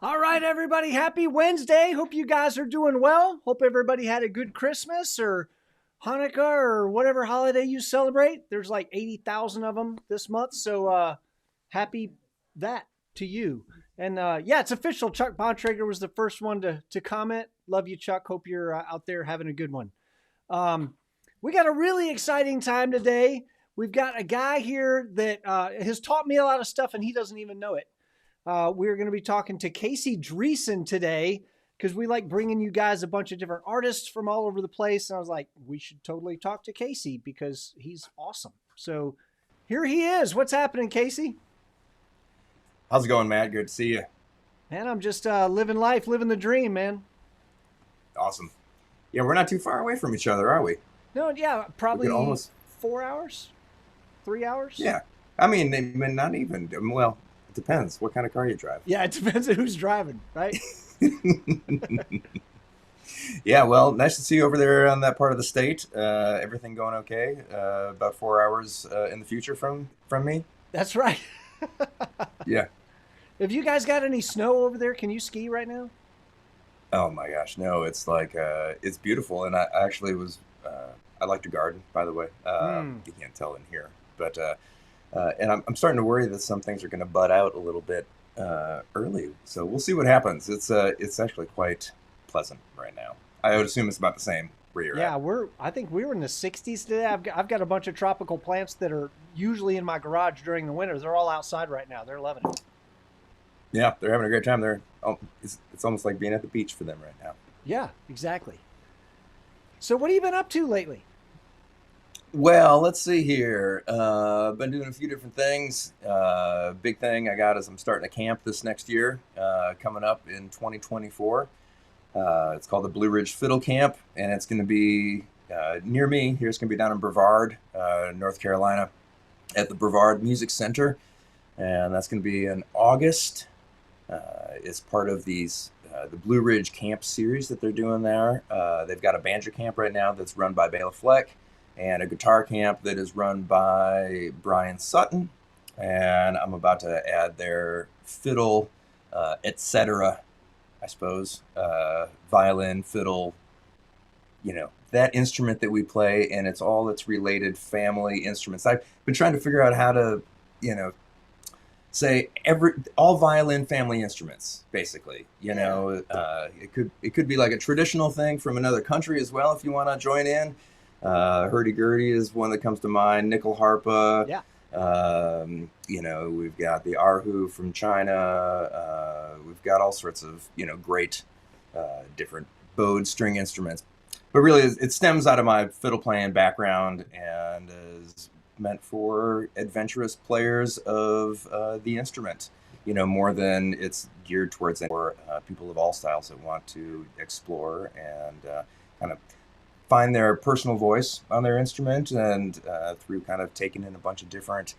All right, everybody. Happy Wednesday. Hope you guys are doing well. Hope everybody had a good Christmas or Hanukkah or whatever holiday you celebrate. There's like 80,000 of them this month. So happy that to you. And yeah, it's official. Chuck Bontrager was the first one to comment. Love you, Chuck. Hope you're out there having a good one. We got a really exciting time today. We've got a guy here that has taught me a lot of stuff and he doesn't even know it. We're going to be talking to Casey Driessen today because we like bringing you guys a bunch of different artists from all over the place. And I was like, we should totally talk to Casey because he's awesome. So here he is. What's happening, Casey? How's it going, Matt? Good to see you. Man, I'm just living life, living the dream, man. Awesome. Yeah, we're not too far away from each other, are we? No, yeah, probably almost 4 hours, 3 hours. Yeah. I mean, not even. Well, it depends what kind of car you drive. Yeah, it depends on who's driving, right? Yeah, well, nice to see you over there on that part of the state. Everything going okay? About 4 hours in the future from me? That's right. Yeah. Have you guys got any snow over there? Can you ski right now? Oh my gosh, no, it's like it's beautiful, and I actually was I like to garden, by the way. You can't tell in here, but and I'm starting to worry that some things are going to bud out a little bit early. So we'll see what happens. It's actually quite pleasant right now. I would assume it's about the same where you're Yeah, at. I think we were in the 60s today. I've got a bunch of tropical plants that are usually in my garage during the winter. They're all outside right now. They're loving it. Yeah, they're having a great time. It's almost like being at the beach for them right now. Yeah, exactly. So what have you been up to lately? Well, let's see here. Been doing a few different things. Big thing I got is I'm starting a camp this next year, coming up in 2024. It's called the Blue Ridge Fiddle Camp, and it's going to be near me. Here it's going to be down in Brevard, North Carolina, at the Brevard Music Center, and that's going to be in August. It's part of the Blue Ridge Camp series that they're doing there. They've got a banjo camp right now that's run by Bela Fleck, and a guitar camp that is run by Brian Sutton. And I'm about to add their fiddle, etc., I suppose, violin, fiddle, that instrument that we play, and it's all its related family instruments. I've been trying to figure out how to, say all violin family instruments, basically. It could be like a traditional thing from another country as well if you want to join in. Hurdy-gurdy is one that comes to mind. Nickel harpa. Yeah. We've got the erhu from China. We've got all sorts of great different bowed string instruments. But really, it stems out of my fiddle playing background and is meant for adventurous players of the instrument. More than it's geared towards for people of all styles that want to explore and kind of find their personal voice on their instrument, and through kind of taking in a bunch of different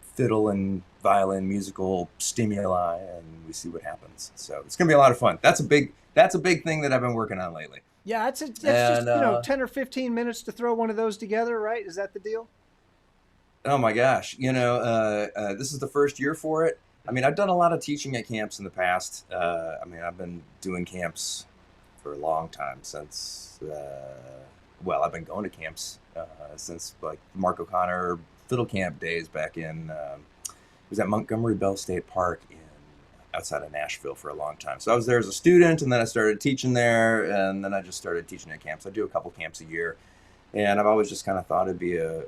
fiddle and violin musical stimuli, and we see what happens. So it's gonna be a lot of fun. That's a big thing that I've been working on lately. Yeah, it's just 10 or 15 minutes to throw one of those together, right? Is that the deal? Oh my gosh, this is the first year for it. I mean, I've done a lot of teaching at camps in the past. I've been doing camps for a long time since, I've been going to camps since like Mark O'Connor fiddle camp days back in, it was at Montgomery Bell State Park outside of Nashville for a long time. So I was there as a student, and then I started teaching there, and then I just started teaching at camps. I do a couple camps a year, and I've always just kind of thought it'd be a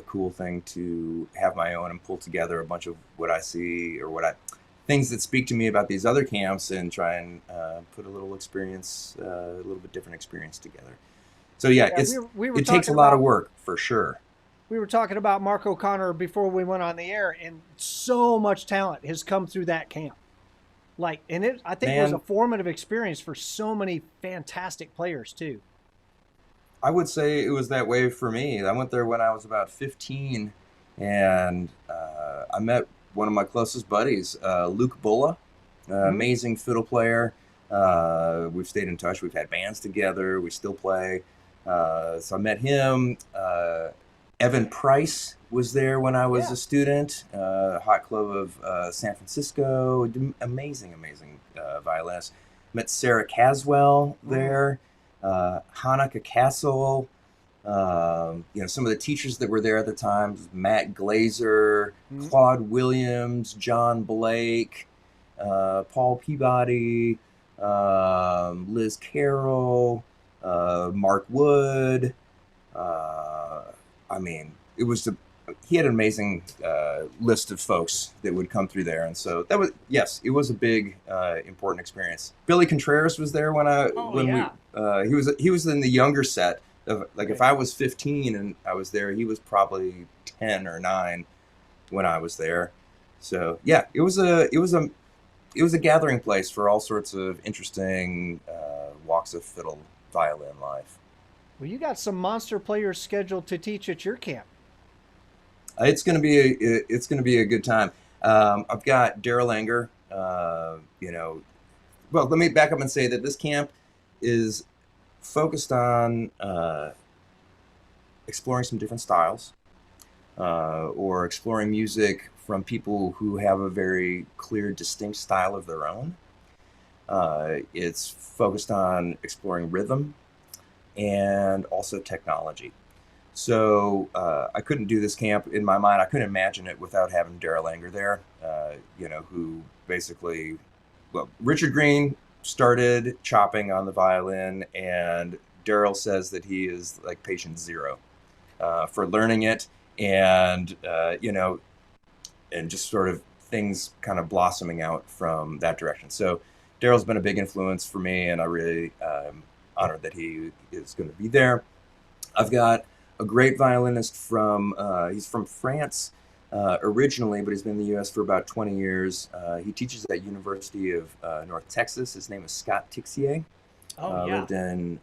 cool thing to have my own and pull together a bunch of what I see or things that speak to me about these other camps, and try and put a little bit different experience together. So yeah, it takes a lot of work for sure. We were talking about Mark O'Connor before we went on the air, and so much talent has come through that camp. I think it was a formative experience for so many fantastic players too. I would say it was that way for me. I went there when I was about 15, and I met one of my closest buddies, Luke Bulla, amazing fiddle player. We've stayed in touch. We've had bands together. We still play. So I met him. Evan Price was there when I was Yeah. a student. Hot Club of San Francisco. Amazing, amazing violinist. Met Sarah Caswell Mm. there. Hanukkah Castle. Some of the teachers that were there at the time: Matt Glazer, Mm. Claude Williams, John Blake, Paul Peabody, Liz Carroll, Mark Wood. Uh, I mean, it was he had an amazing list of folks that would come through there, and so that was, yes, it was a big important experience. Billy Contreras was there Oh when we yeah. he was in the younger set of, like, if Okay. I was 15 and I was there, he was probably 10 or 9 when I was there. So yeah, it was a gathering place for all sorts of interesting walks of fiddle violin life. Well, you got some monster players scheduled to teach at your camp. It's gonna be a good time. I've got Daryl Anger. Well, let me back up and say that this camp is focused on exploring some different styles, or exploring music from people who have a very clear, distinct style of their own. It's focused on exploring rhythm and also technology. So I couldn't do this camp in my mind. I couldn't imagine it without having Daryl Anger there, who basically, well, Richard Green started chopping on the violin, and Daryl says that he is like patient zero for learning it, and and just sort of things kind of blossoming out from that direction. So Daryl's been a big influence for me, and I really honored that he is going to be there. I've got a great violinist he's from France originally, but he's been in the U.S. for about 20 years. He teaches at University of North Texas. His name is Scott Tixier. Oh yeah. Lived in,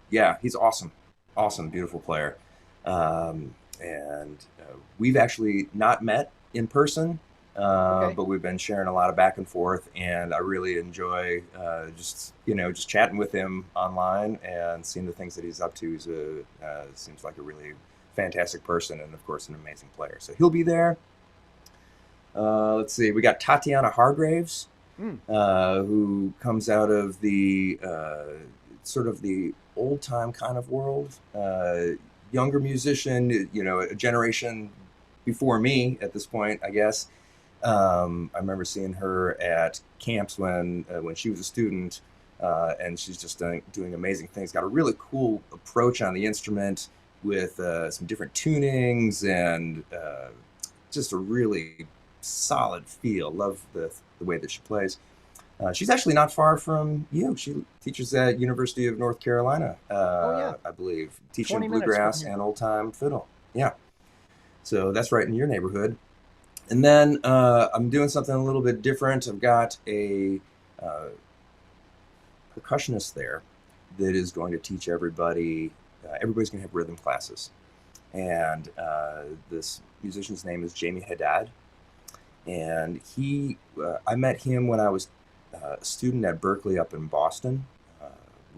yeah, he's awesome, awesome, beautiful player. And we've actually not met in person, Okay. but we've been sharing a lot of back and forth, and I really enjoy just chatting with him online and seeing the things that he's up to. Seems like a really fantastic person, and of course an amazing player. So he'll be there. Let's see, we got Tatiana Hargraves, Mm. who comes out of the sort of the old time kind of world. Younger musician, a generation before me at this point, I guess. I remember seeing her at camps when she was a student, and she's just doing amazing things. Got a really cool approach on the instrument with some different tunings, and just a really solid feel. Love the way that she plays. She's actually not far from you. She teaches at University of North Carolina, Oh yeah. I believe, teaching 20 minutes from bluegrass here. and old time fiddle. Yeah, so that's right in your neighborhood. And then I'm doing something a little bit different. I've got a uh, percussionist there that is going to teach everybody. Everybody's going to have rhythm classes, and this musician's name is Jamie Haddad. And I met him when I was a student at Berkeley up in Boston a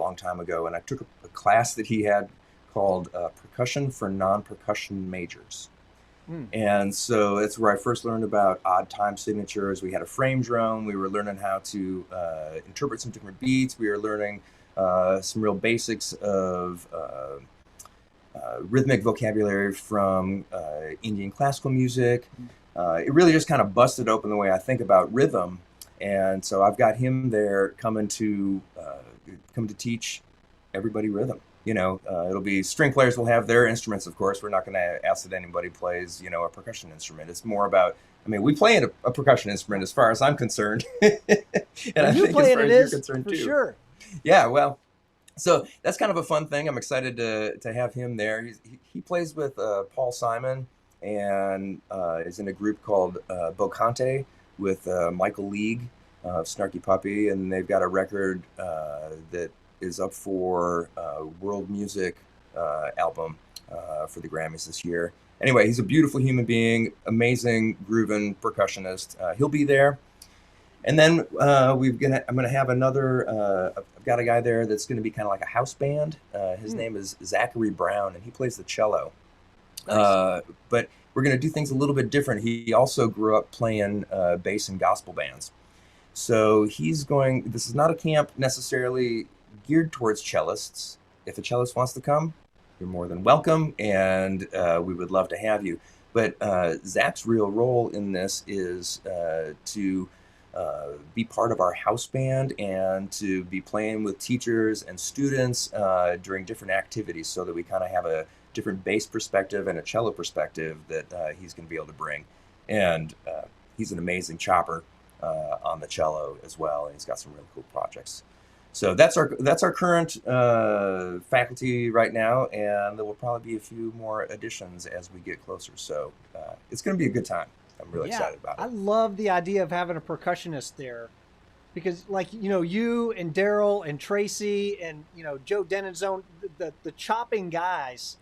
long time ago, and I took a class that he had called Percussion for Non-Percussion Majors. Mm. And so that's where I first learned about odd time signatures. We had a frame drum. We were learning how to interpret some different beats. We were learning some real basics of rhythmic vocabulary from Indian classical music. It really just kind of busted open the way I think about rhythm. And so I've got him there coming to teach everybody rhythm. It'll be string players will have their instruments, of course. We're not going to ask that anybody plays, a percussion instrument. It's more about, I mean, we play a percussion instrument as far as I'm concerned. And When I you think as play it, far it as you're is concerned for too. sure. Yeah, well, so that's kind of a fun thing. I'm excited to have him there. He plays with Paul Simon, and is in a group called Bocante with Michael League of Snarky Puppy, and they've got a record that is up for World Music album for the Grammys this year. Anyway, he's a beautiful human being, amazing grooving percussionist. He'll be there. And then I'm gonna have another. I've got a guy there that's going to be kind of like a house band. His Mm. name is Zachary Brown, and he plays the cello. Nice. But we're going to do things a little bit different. He also grew up playing bass in gospel bands. So this is not a camp necessarily geared towards cellists. If a cellist wants to come, you're more than welcome, and we would love to have you. But Zac's real role in this is to be part of our house band and to be playing with teachers and students during different activities so that we kind of have a different bass perspective and a cello perspective that he's going to be able to bring. And he's an amazing chopper on the cello as well, and he's got some really cool projects. So that's our current faculty right now, and there will probably be a few more additions as we get closer. So it's going to be a good time. I'm really excited about it. I love the idea of having a percussionist there because, like, you and Daryl and Tracy and, Joe Denenzone, the chopping guys,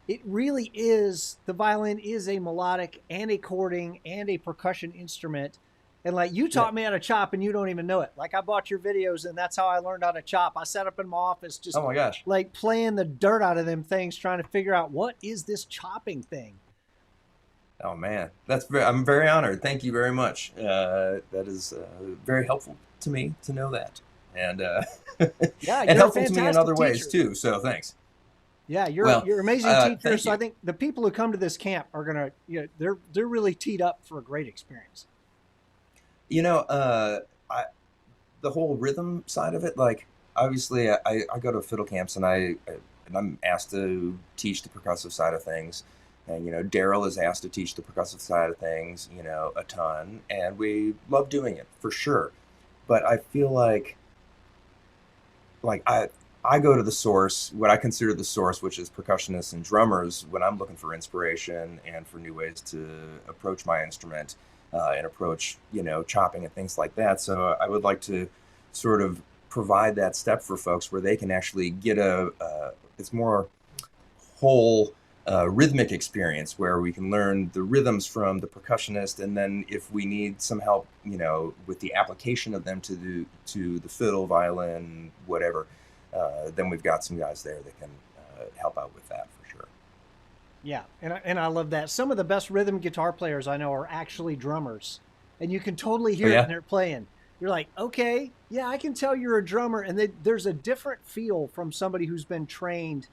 it really is, the violin is a melodic and a chording and a percussion instrument. And like you taught me how to chop and you don't even know it. Like I bought your videos and that's how I learned how to chop. I sat up in my office just oh my gosh, like playing the dirt out of them things, trying to figure out what is this chopping thing. oh man, I'm very honored. Thank you very much. That is very helpful to me to know that, and Yeah, and you're a helpful to me in other ways teacher. too. So thanks. Yeah, Well, you're an amazing teacher. thank So I you. think the people who come to this camp are gonna, they're really teed up for a great experience. You know, the whole rhythm side of it, like obviously I go to fiddle camps and I'm asked to teach the percussive side of things. And Daryl is asked to teach the percussive side of things, a ton, and we love doing it for sure. But I feel like I go to the source, what I consider the source, which is percussionists and drummers, when I'm looking for inspiration and for new ways to approach my instrument and approach, chopping and things like that. So I would like to sort of provide that step for folks where they can actually get it's more whole rhythmic experience where we can learn the rhythms from the percussionist, and then if we need some help, with the application of them to the fiddle, violin, whatever, then we've got some guys there that can help out with that for sure. Yeah, and I love that. Some of the best rhythm guitar players I know are actually drummers, and you can totally Oh hear it yeah, when they're playing. You're like, okay, yeah, I can tell you're a drummer, and there's a different feel from somebody who's been trained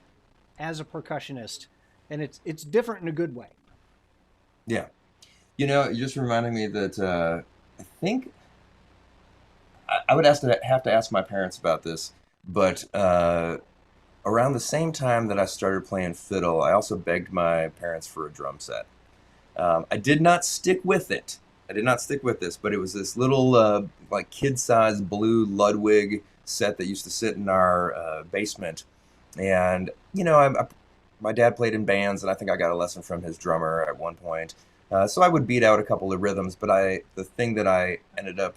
as a percussionist, and it's different in a good way. yeah. You're just reminding me that I think I would have to ask my parents about this, but around the same time that I started playing fiddle, I also begged my parents for a drum set. I did not stick with it. I did not stick with this, but it was this little like kid-sized blue Ludwig set that used to sit in our basement. And my dad played in bands, and I think I got a lesson from his drummer at one point. So I would beat out a couple of rhythms, but the thing that I ended up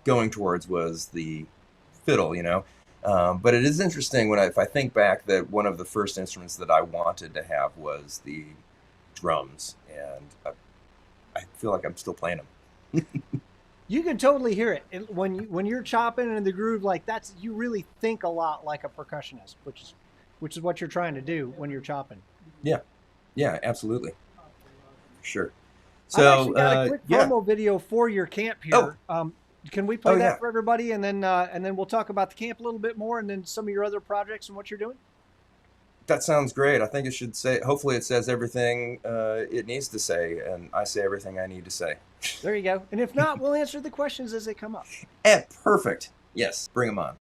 going towards was the fiddle. But it is interesting if I think back that one of the first instruments that I wanted to have was the drums, and I feel like I'm still playing them. You can totally hear it when you're chopping in the groove like that's you really think a lot like a percussionist, which is what you're trying to do when you're chopping. Yeah, yeah, absolutely, sure. I've actually So got a quick yeah. promo video for your camp Oh, here. Can we play oh that yeah. for everybody, and then we'll talk about the camp a little bit more, and then some of your other projects and what you're doing? That sounds great. I think it should say. Hopefully, it says everything it needs to say, and I say everything I need to say. There you go. And if not, we'll answer the questions as they come up. Perfect. Yes, bring them on.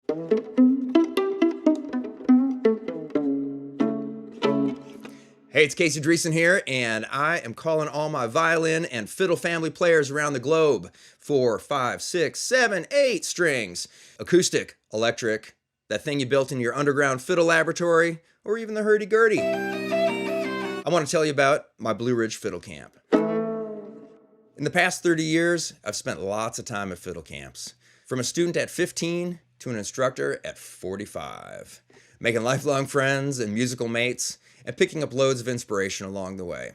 Hey, it's Casey Driessen here, and I am calling all my violin and fiddle family players around the globe. 4, 5, 6, 7, 8 strings. Acoustic, electric, that thing you built in your underground fiddle laboratory, or even the hurdy-gurdy. I want to tell you about my Blue Ridge Fiddle Camp. In the past 30 years, I've spent lots of time at fiddle camps. From a student at 15 to an instructor at 45. Making lifelong friends and musical mates, and picking up loads of inspiration along the way.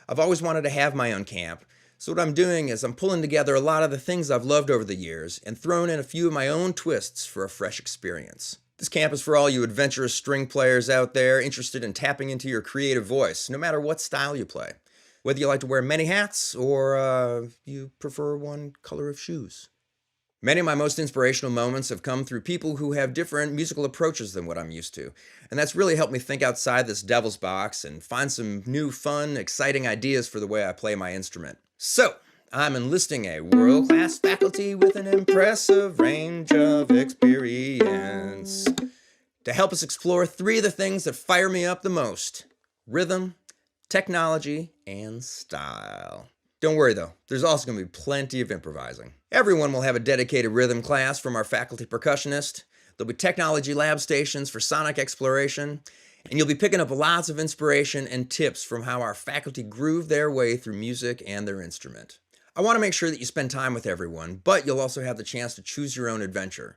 I've always wanted to have my own camp, so what I'm doing is I'm pulling together a lot of the things I've loved over the years and throwing in a few of my own twists for a fresh experience. This camp is for all you adventurous string players out there interested in tapping into your creative voice, no matter what style you play. Whether you like to wear many hats or you prefer one color of shoes. Many of my most inspirational moments have come through people who have different musical approaches than what I'm used to. And that's really helped me think outside this devil's box and find some new, fun, exciting ideas for the way I play my instrument. So, I'm enlisting a world-class faculty with an impressive range of experience to help us explore 3 of the things that fire me up the most: rhythm, technology, and style. Don't worry though, there's also going to be plenty of improvising. Everyone will have a dedicated rhythm class from our faculty percussionist. There'll be technology lab stations for sonic exploration, and you'll be picking up lots of inspiration and tips from how our faculty groove their way through music and their instrument. I want to make sure that you spend time with everyone, but you'll also have the chance to choose your own adventure.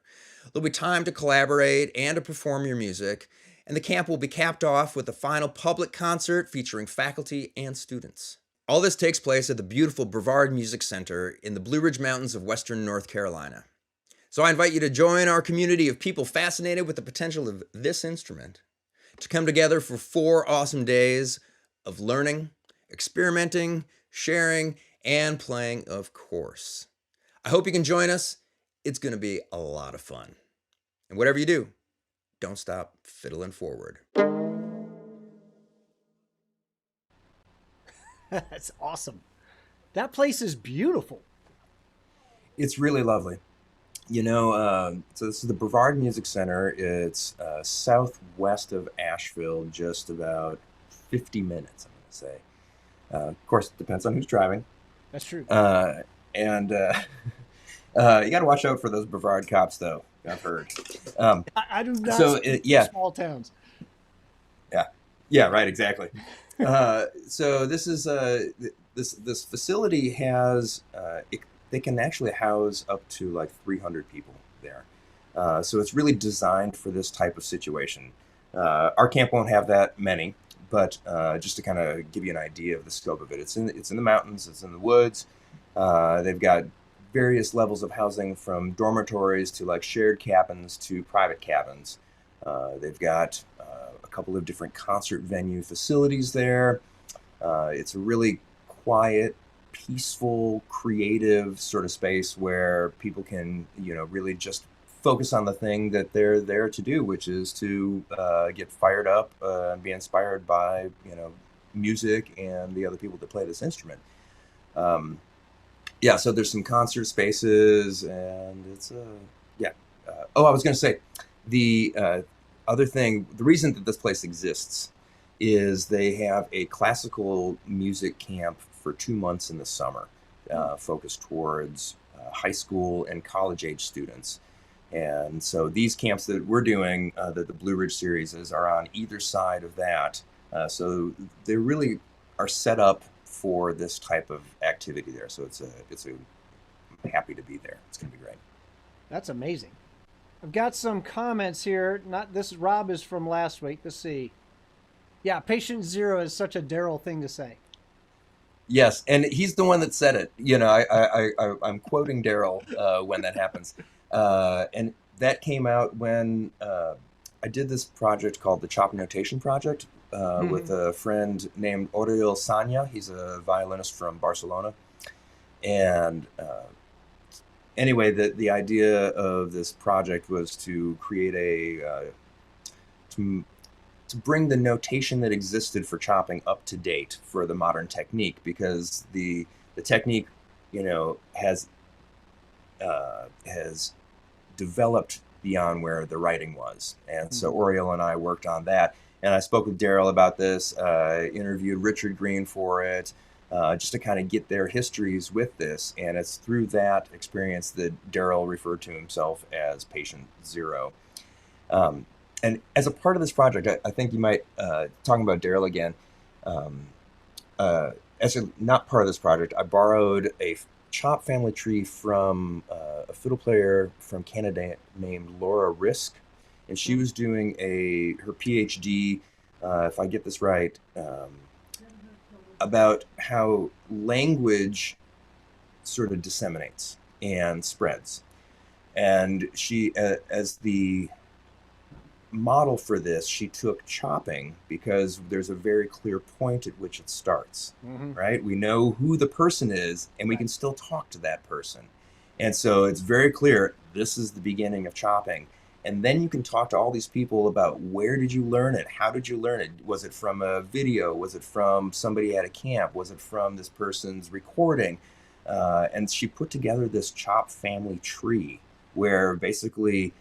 There'll be time to collaborate and to perform your music, and the camp will be capped off with a final public concert featuring faculty and students. All this takes place at the beautiful Brevard Music Center in the Blue Ridge Mountains of western North Carolina. So I invite you to join our community of people fascinated with the potential of this instrument, to come together for 4 awesome days of learning, experimenting, sharing, and playing, of course. I hope you can join us. It's going to be a lot of fun. And whatever you do, don't stop fiddling forward. That's awesome. That place is beautiful. It's really lovely. So this is the Brevard Music Center. It's southwest of Asheville, just about 50 minutes, I'm going to say. Of course, it depends on who's driving. That's true. And you got to watch out for those Brevard cops, though, I've heard. I do not small towns. Yeah, right, exactly. So this is this facility has they can actually house up to like 300 people there. So it's really designed for this type of situation. Our camp won't have that many, but just to kind of give you an idea of the scope of it, it's in the mountains, it's in the woods. They've got various levels of housing, from dormitories to like shared cabins to private cabins. They've got a couple of different concert venue facilities there. It's a really quiet, peaceful, creative sort of space where people can, really just focus on the thing that they're there to do, which is to get fired up and be inspired by, music and the other people that play this instrument. So there's some concert spaces, and it's I was going to say, the other thing, the reason that this place exists is they have a classical music camp for 2 months in the summer, focused towards high school and college age students. And so these camps that we're doing, that the Blue Ridge series is, are on either side of that. So they really are set up for this type of activity there. So I'm happy to be there. It's going to be great. That's amazing. I've got some comments here. Rob is from last week. Let's see. Yeah, patient zero is such a Daryl thing to say. Yes, and he's the one that said it. I'm quoting Daryl when that happens. And that came out when I did this project called the Chop Notation Project with a friend named Oriol Sanya. He's a violinist from Barcelona. And anyway, the idea of this project was to create to bring the notation that existed for chopping up to date for the modern technique, because the technique, has developed beyond where the writing was. And so Oriol and I worked on that. And I spoke with Daryl about this, interviewed Richard Green for it, just to kind of get their histories with this. And it's through that experience that Daryl referred to himself as Patient Zero. And as a part of this project, I think you might, talking about Daryl again, as not part of this project, I borrowed a chop family tree from a fiddle player from Canada named Laura Risk. And she was doing her PhD, if I get this right, about how language sort of disseminates and spreads. And she, as the model for this, she took chopping because there's a very clear point at which it starts, Mm-hmm. right? We know who the person is and we Right. can still talk to that person. And so it's very clear this is the beginning of chopping. And then you can talk to all these people about where did you learn it? How did you learn it? Was it from a video? Was it from somebody at a camp? Was it from this person's recording? And she put together this chop family tree where basically,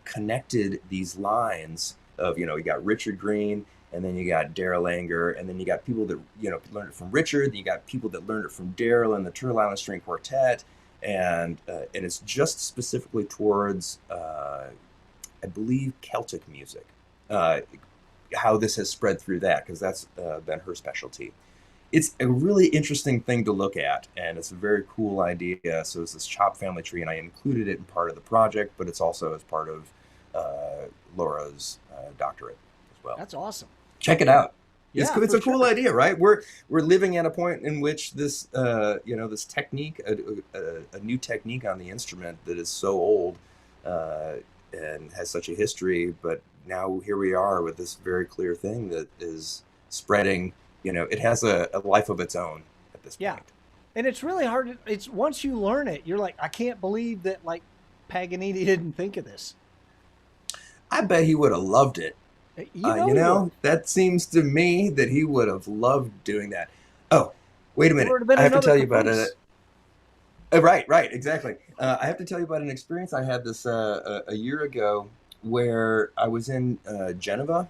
connected these lines of, you got Richard Green, and then you got Daryl Anger, and then you got people that, learned it from Richard, then you got people that learned it from Daryl and the Turtle Island String Quartet, and it's just specifically towards, I believe, Celtic music, how this has spread through that, because that's been her specialty. It's a really interesting thing to look at, and it's a very cool idea. So it's this chop family tree, and I included it in part of the project, but it's also as part of Laura's doctorate as well. That's awesome. Check it out. Yeah, It's for a cool sure. idea, right? We're living at a point in which this this technique, a new technique on the instrument that is so old and has such a history, but now here we are with this very clear thing that is spreading. It has a life of its own at this Yeah. point. And it's really hard. It's once you learn it, you're like, I can't believe that like Paganini didn't think of this. I bet he would have loved it. He would. That seems to me that he would have loved doing that. Oh, wait a There minute. would have been I have to another tell you about caprice. it. Right, exactly. I have to tell you about an experience I had this a year ago where I was in Geneva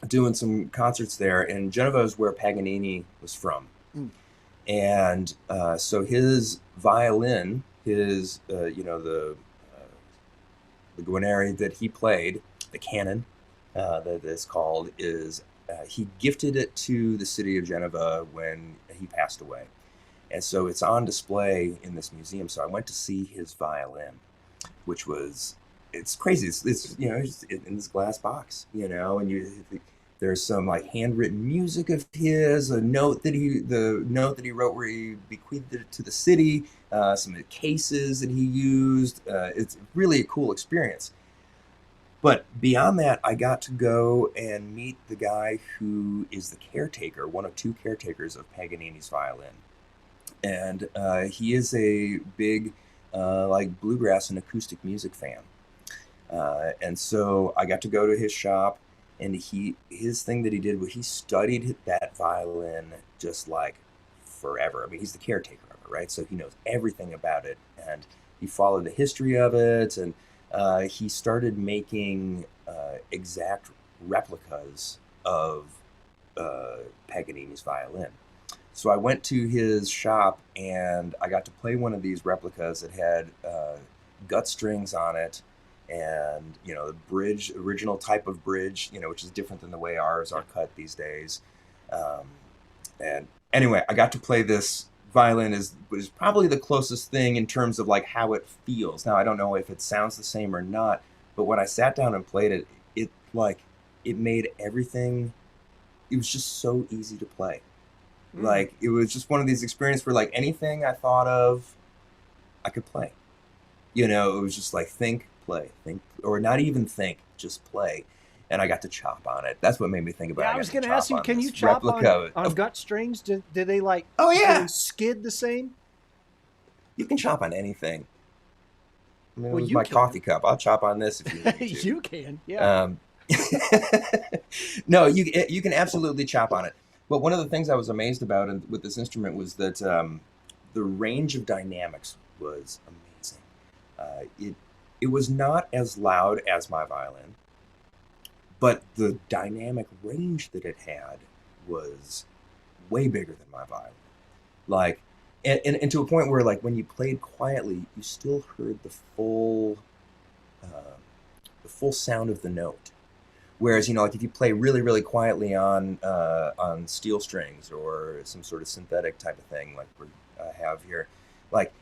doing some concerts there, and Geneva is where Paganini was from. Mm. And so his violin, the Guarneri that he played, the canon that is called, is he gifted it to the city of Geneva when he passed away. And so it's on display in this museum. So I went to see his violin, which was, it's crazy. It's it's in this glass box, and there's some like handwritten music of his, the note that he wrote where he bequeathed it to the city, some of the cases that he used. It's really a cool experience. But beyond that, I got to go and meet the guy who is the caretaker, one of two caretakers of Paganini's violin. And he is a big like bluegrass and acoustic music fan. And so I got to go to his shop, and his thing that he did was he studied that violin just like forever. I mean, he's the caretaker of it, right? So he knows everything about it, and he followed the history of it, and he started making exact replicas of Paganini's violin. So I went to his shop and I got to play one of these replicas that had gut strings on it, and the bridge, original type of bridge, which is different than the way ours are cut these days. And anyway, I got to play this violin was probably the closest thing in terms of like how it feels. Now I don't know if it sounds the same or not, but when I sat down and played it, it made everything. It was just so easy to play. Like it was just one of these experiences where like anything I thought of, I could play. It was just like think, play, think, or not even think, just play. And I got to chop on it. That's what made me think about it. Yeah, I was going to ask you, can you chop on gut strings? Do they like? Oh yeah. Do they skid the same? You can chop on anything. I mean, Well, it was you my can. coffee cup. I'll chop on this if you need me to. You can, yeah. No, you can absolutely chop on it. But one of the things I was amazed about with this instrument was that the range of dynamics was amazing. It was not as loud as my violin, but the dynamic range that it had was way bigger than my violin. Like, and to a point where like when you played quietly, you still heard the full sound of the note. Whereas, like if you play really, really quietly on steel strings or some sort of synthetic type of thing like we have here, like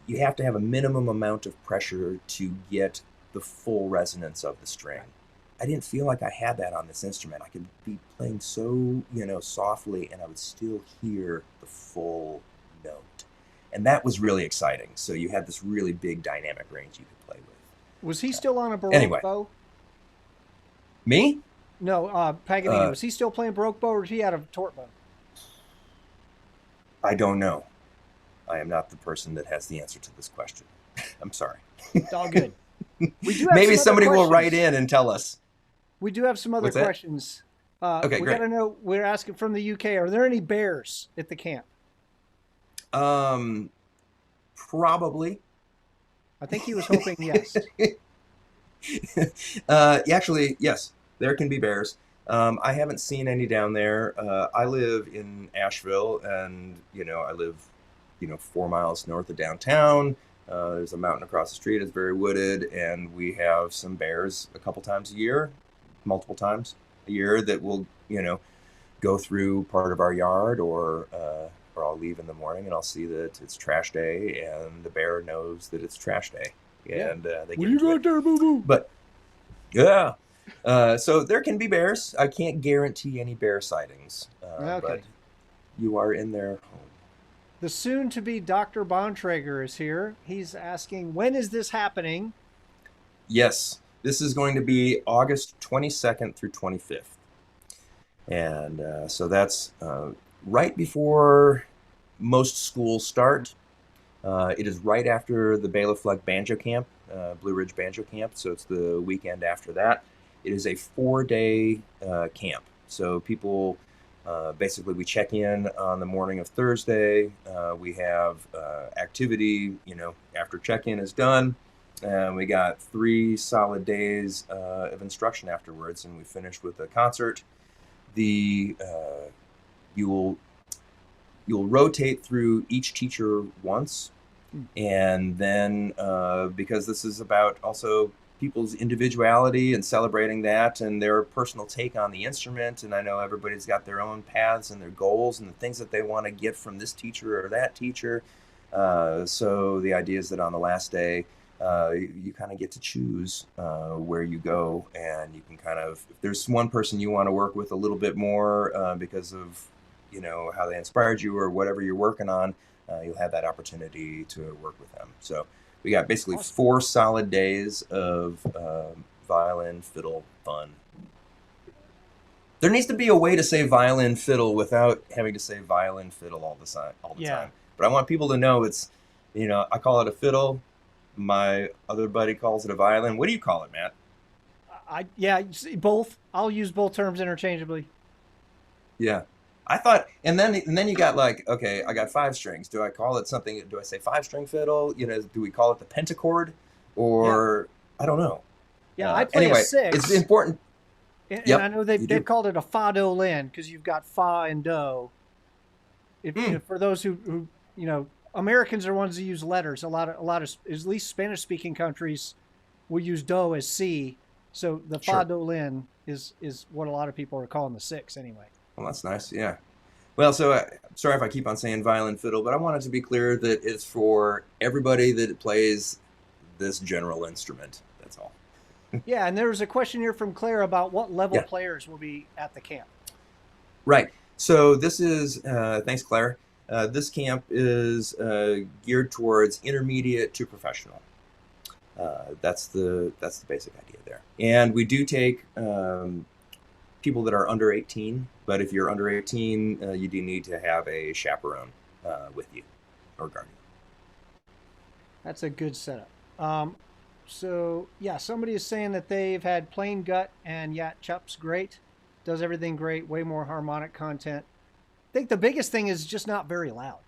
you have to have a minimum amount of pressure to get the full resonance of the string. I didn't feel like I had that on this instrument. I could be playing so, softly, and I would still hear the full note. And that was really exciting. So you had this really big dynamic range you could play with. Was he still on a Baroque Anyway. bow? Me? No, Paganini. Uh, Was he still playing broke bow, or was he out of tort bow? I don't know. I am not the person that has the answer to this question. I'm sorry. It's all good. We do have Maybe some other somebody will write questions. in and tell us. We do have some other What's that? questions. Okay, We got great. to know. We're asking from the UK. Are there any bears at the camp? Um, Probably. I think he was hoping yes. Actually, yes, there can be bears. I haven't seen any down there. I live in Asheville, and I live, 4 miles north of downtown. There's a mountain across the street. It's very wooded, and we have some bears a couple times a year, multiple times a year that will, go through part of our yard, or I'll leave in the morning and I'll see that it's trash day, and the bear knows that it's trash day, Yeah. and they What get do you into got it. there, boo boo? But yeah. So there can be bears. I can't guarantee any bear sightings, but Okay. you are in their home. The soon-to-be Dr. Bontrager is here. He's asking, when is this happening? Yes, this is going to be August 22nd through 25th. And so that's right before most schools start. It is right after the Bela Fleck Banjo Camp, Blue Ridge Banjo Camp. So it's the weekend after that. It is a 4-day camp. So people basically, we check in on the morning of Thursday. We have activity, after check-in is done. And we got 3 solid days of instruction afterwards, and we finished with a concert. The you'll you'll rotate through each teacher once, and then because this is about also people's individuality and celebrating that and their personal take on the instrument, and I know everybody's got their own paths and their goals and the things that they want to get from this teacher or that teacher. So the idea is that on the last day, you kind of get to choose where you go, and you can kind of, if there's one person you want to work with a little bit more because of how they inspired you or whatever you're working on, you'll have that opportunity to work with them. So we got basically Awesome. 4 solid days of violin fiddle fun. There needs to be a way to say violin fiddle without having to say violin fiddle all the time. Yeah. But I want people to know it's, I call it a fiddle. My other buddy calls it a violin. What do you call it, Matt? Yeah, you see, both. I'll use both terms interchangeably. Yeah. I thought, and then you got like, okay, I got 5 strings. Do I call it something? Do I say 5-string fiddle? Do we call it the pentachord, Yeah. or I don't know. Yeah, I play a Anyway, six. it's important. And I Yep, know you they've do. called it a fa do lin because you've got fa and do. If for those who Americans are ones that use letters. A lot of at least Spanish speaking countries will use do as C. So the fa Sure. do lin is what a lot of people are calling the six anyway. Well, that's nice. Yeah. Well, so sorry if I keep on saying violin fiddle, but I wanted to be clear that it's for everybody that plays this general instrument. That's all. Yeah, and there was a question here from Claire about what level Yeah. players will be at the camp. Right. So this is thanks, Claire. This camp is geared towards intermediate to professional. That's the basic idea there. And we do take people that are under 18, but if you're under 18, you do need to have a chaperone with you or guardian. That's a good setup. So yeah, somebody is saying that they've had plain gut and Yat Chup's great, does everything great, way more harmonic content. I think the biggest thing is just not very loud.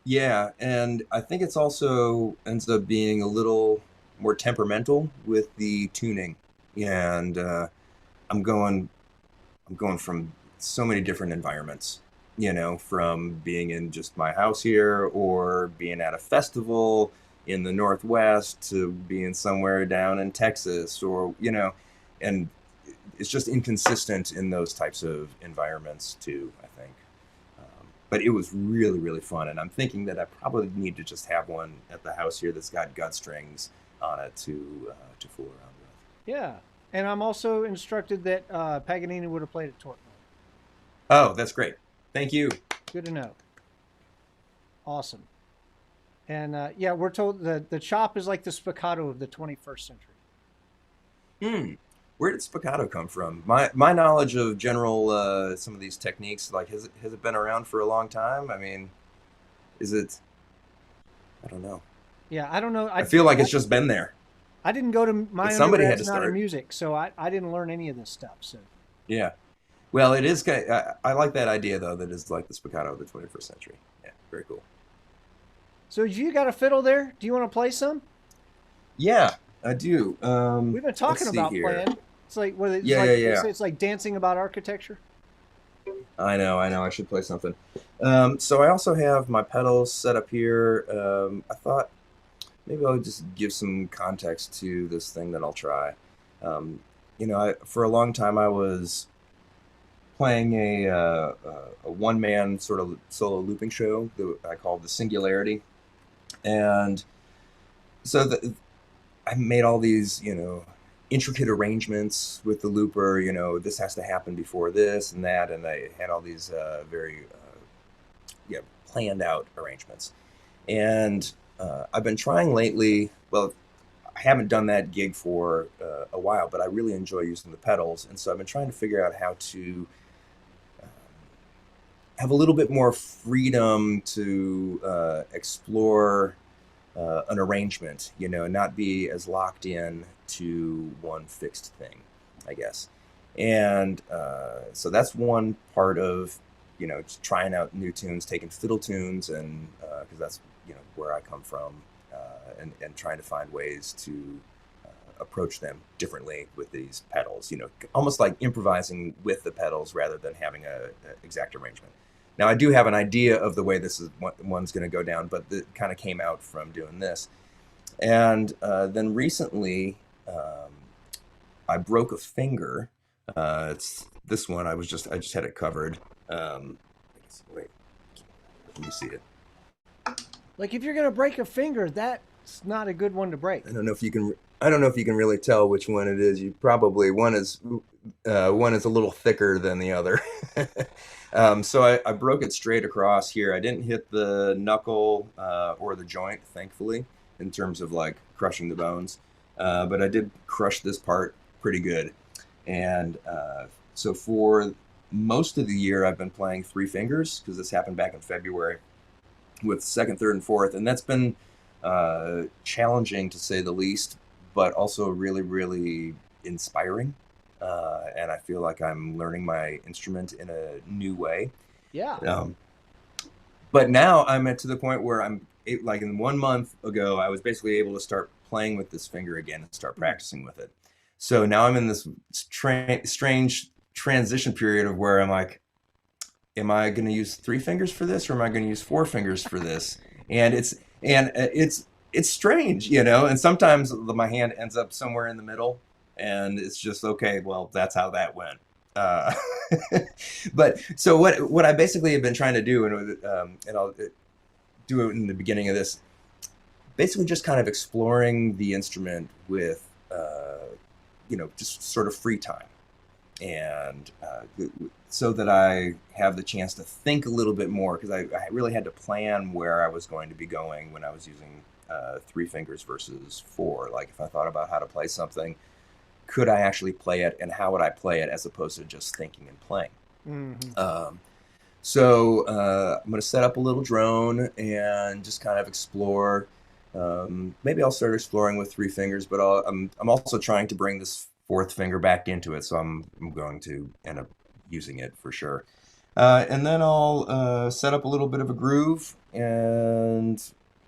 Yeah, and I think it's also ends up being a little more temperamental with the tuning. And I'm going I'm going from so many different environments, from being in just my house here or being at a festival in the Northwest to being somewhere down in Texas and it's just inconsistent in those types of environments too, I think. But it was really, really fun. And I'm thinking that I probably need to just have one at the house here that's got gut strings on it to fool around with. Yeah, and I'm also instructed that Paganini would have played a tort. Oh, that's great. Thank you. Good to know. Awesome. And yeah, we're told that the chop is like the spiccato of the 21st century. Hmm. Where did spiccato come from? My knowledge of general some of these techniques, like has it been around for a long time? I mean, is it? I don't know. Yeah, I don't know. I feel like it's just been there. I didn't go to Like my somebody had undergrad's to not in start. music, so I didn't learn any of this stuff. So Yeah. Well, it is. I like that idea though. That is like the spiccato of the 21st century. Yeah. Very cool. so you got a fiddle there? Do you want to play some? Yeah, I do. We've been Let's talking see about here. playing. It's like what it's Yeah, yeah, like. They yeah. say it's like dancing about architecture. I know. I should play something. So I also have my pedals set up here. I thought maybe I'll just give some context to this thing that I'll try. Um, for a long time I was playing a one-man sort of solo looping show that I called the Singularity, and so I made all these, intricate arrangements with the looper. This has to happen before this and that, and I had all these very, yeah, planned out arrangements. And I've been trying lately. Well, I haven't done that gig for a while, but I really enjoy using the pedals, and so I've been trying to figure out how to um, have a little bit more freedom to explore an arrangement, not be as locked in to one fixed thing, I guess. And so that's one part of, just trying out new tunes, taking fiddle tunes, and because that's, where I come from, and trying to find ways to approach them differently with these pedals, almost like improvising with the pedals rather than having a exact arrangement. Now I do have an idea of the way this is one's going to go down, but it kind of came out from doing this. And then recently, I broke a finger. It's this one. I just had it covered. Wait, let me see it. Like if you're gonna break a finger, that's not a good one to break. I don't know if you can. I don't know if you can really tell which one it is. You probably one is a little thicker than the other. So I broke it straight across here. I didn't hit the knuckle or the joint, thankfully, in terms of like crushing the bones. But I did crush this part pretty good. And so for most of the year, I've been playing three fingers because this happened back in February with second, third, and fourth. And that's been challenging to say the least, but also really, really inspiring. And I feel like I'm learning my instrument in a new way. Yeah. But now I'm to the point where like in 1 month ago, I was basically able to start playing with this finger again and start practicing with it. So now I'm in this strange transition period of where I'm like, am I going to use three fingers for this, or am I going to use four fingers for this? And it's strange, And sometimes my hand ends up somewhere in the middle, and it's just okay. Well, that's how that went. Uh, but so what I basically have been trying to do, and I'll do it in the beginning of this, basically just kind of exploring the instrument with just sort of free time, and so that I have the chance to think a little bit more, because I really had to plan where I was going to be going when I was using three fingers versus four. Like if I thought about how to play something, could I actually play it, and how would I play it, as opposed to just thinking and playing. Mm-hmm. So I'm going to set up a little drone and just kind of explore. Maybe I'll start exploring with three fingers, but I'm also trying to bring this fourth finger back into it, so I'm going to end up using it for sure. And then I'll set up a little bit of a groove and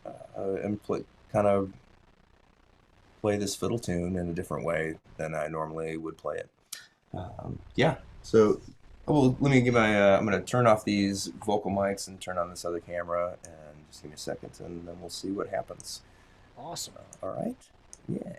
kind of play this fiddle tune in a different way than I normally would play it. Yeah. So, let me give I'm going to turn off these vocal mics and turn on this other camera, and just give me a second, and then we'll see what happens. Awesome. All right. Yeah.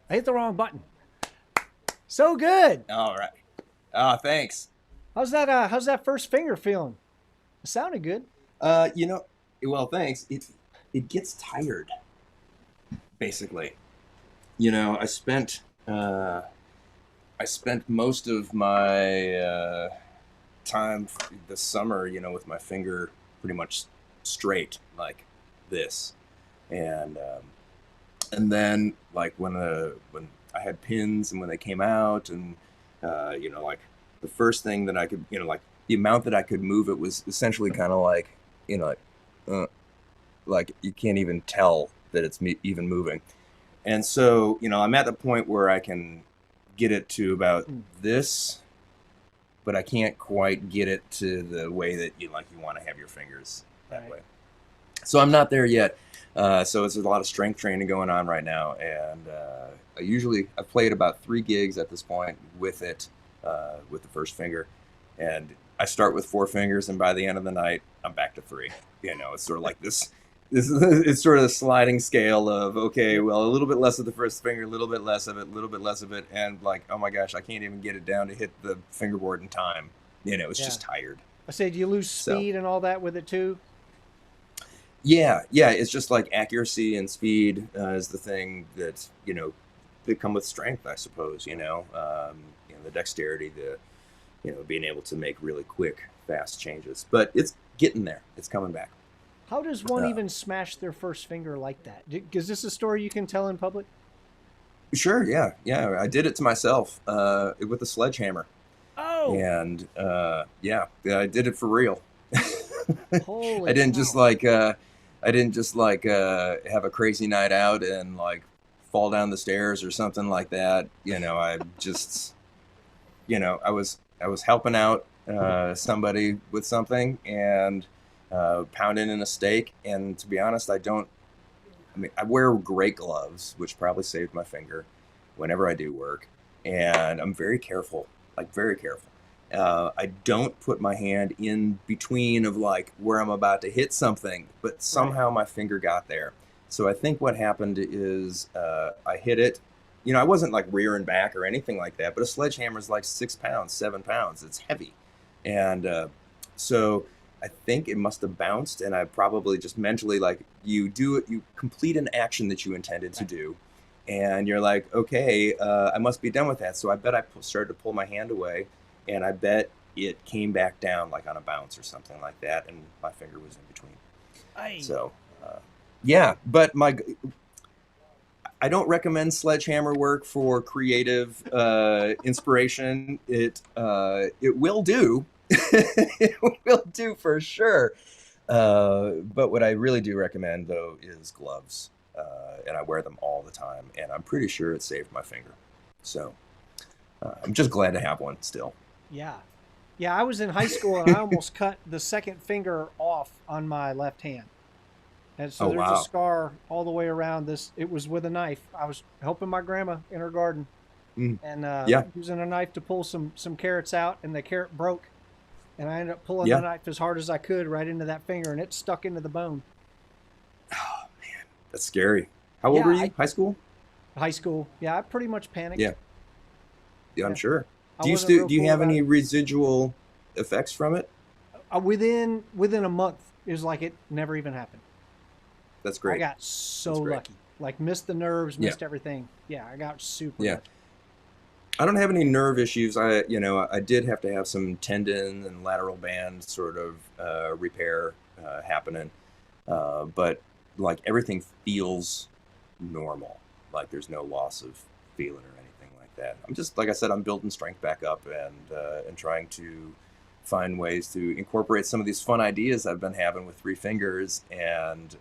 I hit the wrong button. So good. All right. Oh, thanks. How's that first finger feeling? It sounded good. You know, well, thanks. It gets tired, basically. You know, I spent most of my time this summer, you know, with my finger pretty much straight like this, and then like when I had pins and when they came out, and you know, like the first thing that I could, you know, like the amount that I could move it was essentially kind of like, you know, like you can't even tell that it's even moving. And so, you know, I'm at the point where I can get it to about this, but I can't quite get it to the way that you want to have your fingers that Right. way. So I'm not there yet. So it's a lot of strength training going on right now, and I've played about 3 gigs at this point with it, with the first finger, and I start with 4 fingers, and by the end of the night, I'm back to 3. You know, it's sort of like this. This is it's sort of a sliding scale of, okay, well, a little bit less of the first finger, a little bit less of it, a little bit less of it, and like, oh my gosh, I can't even get it down to hit the fingerboard in time. You know, it's Yeah. just tired. I said, do you lose So speed and all that with it too? yeah, it's just like accuracy and speed is the thing that, you know, they come with strength, I suppose. You know, the dexterity, the, you know, being able to make really quick, fast changes. But it's getting there. It's coming back. How does one Uh, even smash their first finger like that? Is this a story you can tell in public? sure, yeah, yeah. I did it to myself with a sledgehammer, Oh, and yeah, I did it for real. I holy didn't just cow. like I didn't just like have a crazy night out and like fall down the stairs or something like that. I just I was helping out somebody with something and pounding in a steak. And to be honest, I mean, I wear great gloves, which probably saved my finger whenever I do work, and I'm very careful, like very careful. I don't put my hand in between of like where I'm about to hit something, but Right. somehow my finger got there. So I think what happened is I hit it. I wasn't like rearing back or anything like that, but a sledgehammer is like 6 pounds, 7 pounds. It's heavy, and so I think it must have bounced, and I probably just mentally like you do it, you complete an action that you intended to Right. do, and you're like, okay, I must be done with that. So I bet started to pull my hand away, and I bet it came back down like on a bounce or something like that, and my finger was in between. Ay. So yeah, but I don't recommend sledgehammer work for creative inspiration. It will do. It will do for sure. But what I really do recommend though is gloves, and I wear them all the time, and I'm pretty sure it saved my finger. So I'm just glad to have one still. Yeah. Yeah, I was in high school and I almost cut the second finger off on my left hand. And so Oh there's a wow. scar all the way around this. It was with a knife. I was helping my grandma in her garden Mm. and Yeah, using a knife to pull some carrots out, and the carrot broke. And I ended up pulling the yeah. knife as hard as I could right into that finger, and it stuck into the bone. Oh man, that's scary. How old Yeah, were you? High school? high school. Yeah, I pretty much Yeah, panicked. yeah. I'm Yeah, sure. I wasn't real Do you cool have about any it. residual effects from it? Within a month, it was like it never even happened. That's I great. got so That's great. lucky. Like missed the nerves, Yeah, missed everything. Yeah, I got super yeah. lucky. I don't have any nerve issues. I did have to have some tendon and lateral band sort of repair happening, but like everything feels normal. Like there's no loss of feeling or anything like that. I'm just like I said, I'm building strength back up and trying to find ways to incorporate some of these fun ideas I've been having with three fingers, and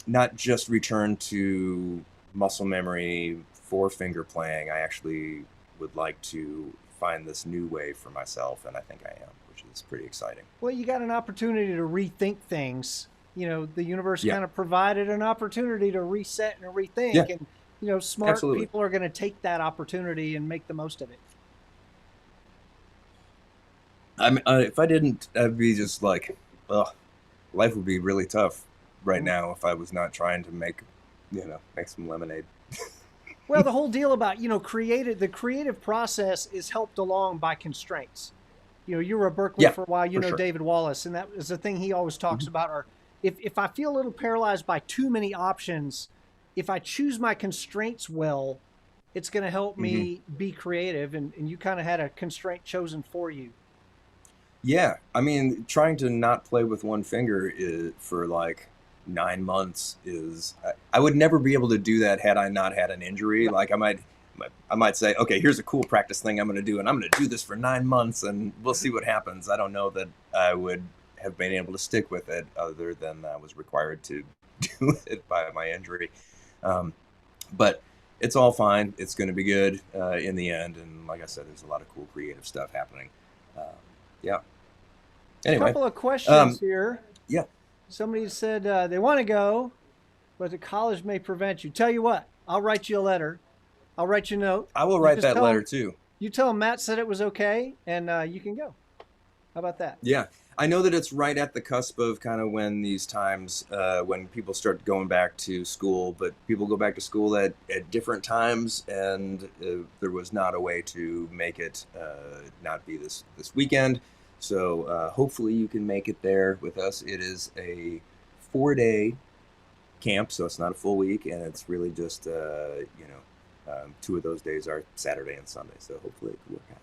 not just return to muscle memory for finger playing. I actually would like to find this new way for myself, and I think I am, which is pretty exciting. Well, you got an opportunity to rethink things. The universe Yeah, kind of provided an opportunity to reset and yeah, rethink, and smart absolutely. people are going to take that opportunity and make the most of it. If I didn't, I'd be just like, ugh, life would be really tough right Mm. now if I was not trying to make some lemonade. Well, the whole deal about the creative process is helped along by constraints. You were at Berkeley Yeah, for a while. You for know sure. David Wallace, and that is the thing he always talks Mhm. about. Or if I feel a little paralyzed by too many options, if I choose my constraints well, it's going to help Mhm. me be creative. And you kind of had a constraint chosen for you. Yeah, I mean, trying to not play with one finger for like 9 months is I would never be able to do that had I not had an injury. Right. Like I might say, okay, here's a cool practice thing I'm going to do, and I'm going to do this for 9 months, and we'll see what happens. I don't know that I would have been able to stick with it, other than I was required to do it by my injury. Um, but it's all fine. It's going to be good in the end, and like I said, there's a lot of cool creative stuff happening. Um, yeah. Anyway, Couple of questions um, here. yeah, Somebody said they want to go, but the college may prevent you. Tell you what, I'll write you a letter. I'll write you a note. I will You write just that tell letter them, too. you tell them Matt said it was okay, and you can go. How about that? Yeah, I know that it's right at the cusp of kind of when these times when people start going back to school, but people go back to school at different times, and there was not a way to make it not be this weekend. So hopefully you can make it there with us. It is a 4-day camp, so it's not a full week, and it's really just two of those days are Saturday and Sunday. So hopefully it can work out.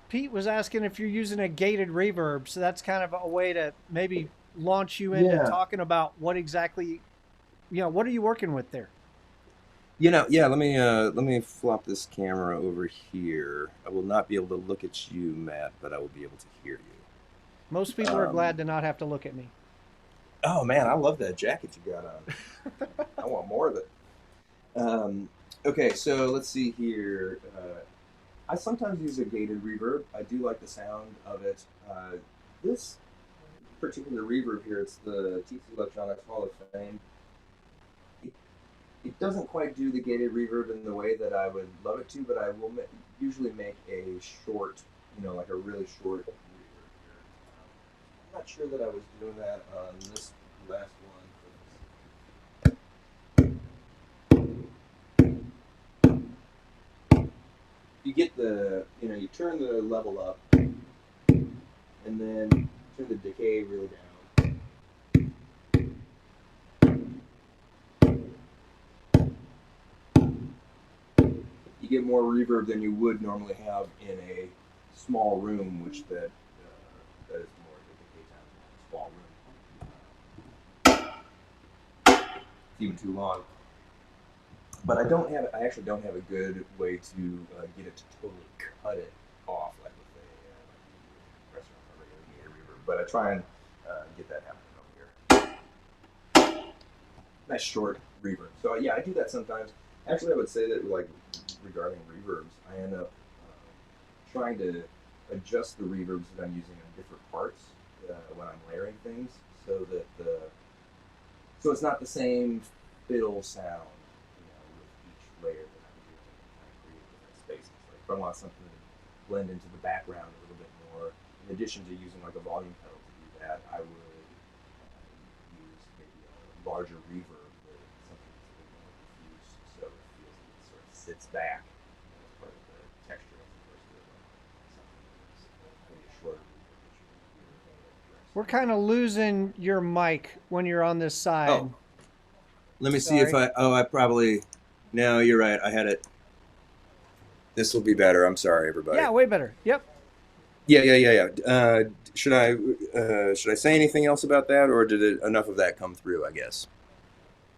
Pete was asking if you're using a gated reverb, so that's kind of a way to maybe launch you into Yeah. talking about what exactly, what are you working with there? Yeah, let me flop this camera over here. I will not be able to look at you, Matt, but I will be able to hear Most you. people are glad to not have to look at me. Oh man, I love that jacket you got on. I want more of it. Um, okay, so let's see here. I sometimes use a gated reverb. I do like the sound of it. This particular reverb here, it's the TC Electronics Hall of Fame. It, it doesn't quite do the gated reverb in the way that I would love it to, but I will usually make a short, like a really short reverb here. I'm not sure that I was doing that on this last one. You get you turn the level up and then turn the decay really down. You get more reverb than you would normally have in a small room, which that is more the decay time in a small room. It's even too long. But I actually don't have a good way to get it to totally cut it off like with a restaurant or regular reverb. But I try and get that happening over here. Nice short reverb. So yeah, I do that sometimes. Actually, I would say that like regarding reverbs, I end up trying to adjust the reverbs that I'm using on different parts when I'm layering things, so that so it's not the same fiddle sound, with each layer that I'm using, and kind of create different spaces. Like if I want something to blend into the background a little bit more, in addition to using like a volume pedal to do that, I would use maybe a larger reverb with something that's a little more diffuse, so it feels like it sort of sits back as part of the texture as opposed to something that's maybe a shorter reverb that you're We're addressing. kind of losing your mic when you're on this side. Oh, let me see if Sorry. I probably. No, you're right. I had it. This will be better. I'm sorry, everybody. Yeah, way better. Yep. Yeah. Should I say anything else about that, or did enough of that come through? I guess.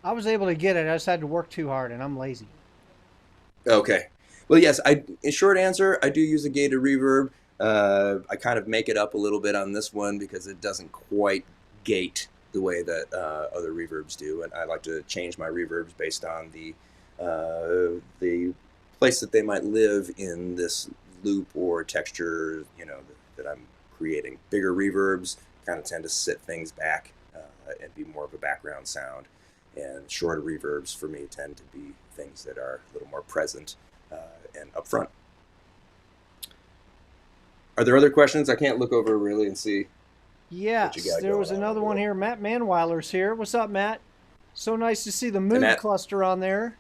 I was able to get it. I just had to work too hard, and I'm lazy. Okay. Well, yes. In short answer, I do use a gated reverb. I kind of make it up a little bit on this one because it doesn't quite gate the way that other reverbs do, and I like to change my reverbs based on the place that they might live in this loop or texture, that I'm creating. Bigger reverbs kind of tend to sit things back and be more of a background sound, and shorter reverbs for me tend to be things that are a little more present and upfront. Are there other questions? I can't look over really and see what you Yes, got there going was on another over one there. here. Matt Manweiler's here. What's up, Matt? So nice to see the Hey, Moog Matt. cluster on there.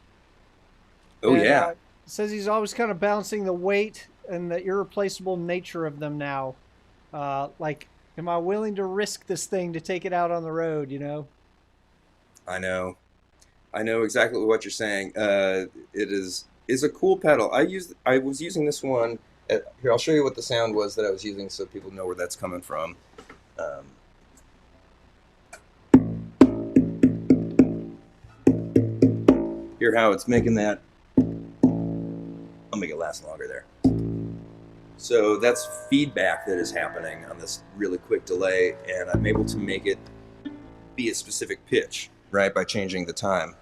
Oh And yeah, says he's always kind of balancing the weight and the irreplaceable nature of them now. Like, am I willing to risk this thing to take it out on the road? I know. I know exactly what you're saying. It is a cool pedal. I was using this one. Here, I'll show you what the sound was that I was using, so people know where that's coming from. Um, Hear how it's making that. I'll make it last longer there. So that's feedback that is happening on this really quick delay, and I'm able to make it be a specific pitch, right, by changing the time.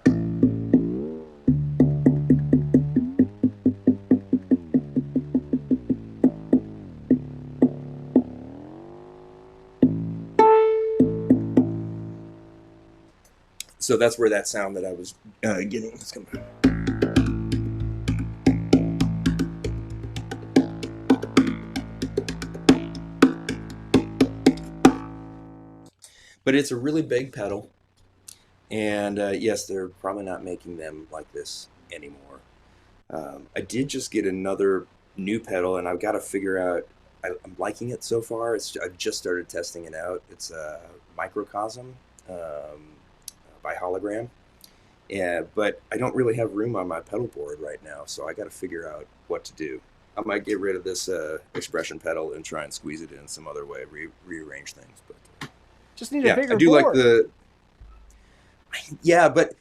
So that's where that sound that I was getting is coming from. But it's a really big pedal, and yes, they're probably not making them like this anymore. I did just get another new pedal, and I've got to figure out. I'm liking it so far. I've just started testing it out. It's a microcosm by Hologram. Yeah, but I don't really have room on my pedal board right now, so I got to figure out what to do. I might get rid of this expression pedal and try and squeeze it in some other way, rearrange things. But Just need a Yeah, I bigger do like board. the. Yeah, but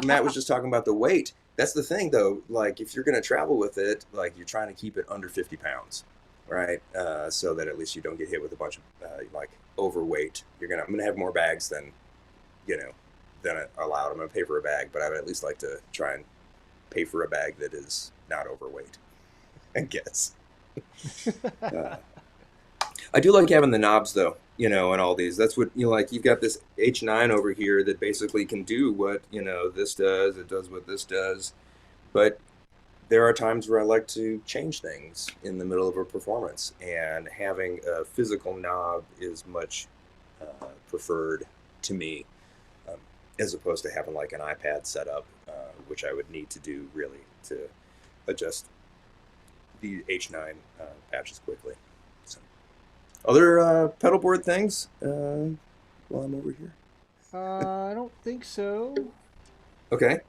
Matt was just talking about the weight. That's the thing, though. Like, if you're going to travel with it, like you're trying to keep it under 50 pounds, right? So that at least you don't get hit with a bunch of like overweight. I'm gonna have more bags than you know than allowed. I'm gonna pay for a bag, but I would at least like to try and pay for a bag that is not overweight. I guess. Uh, I do like having the knobs though, and all these. That's what like. You've got this H9 over here that basically can do what this does. It does what this does, but there are times where I like to change things in the middle of a performance, and having a physical knob is much preferred to me, um, as opposed to having like an iPad set up, which I would need to do really to adjust the H9 patches quickly. So, other pedal board things while I'm over here. I don't think so. Okay.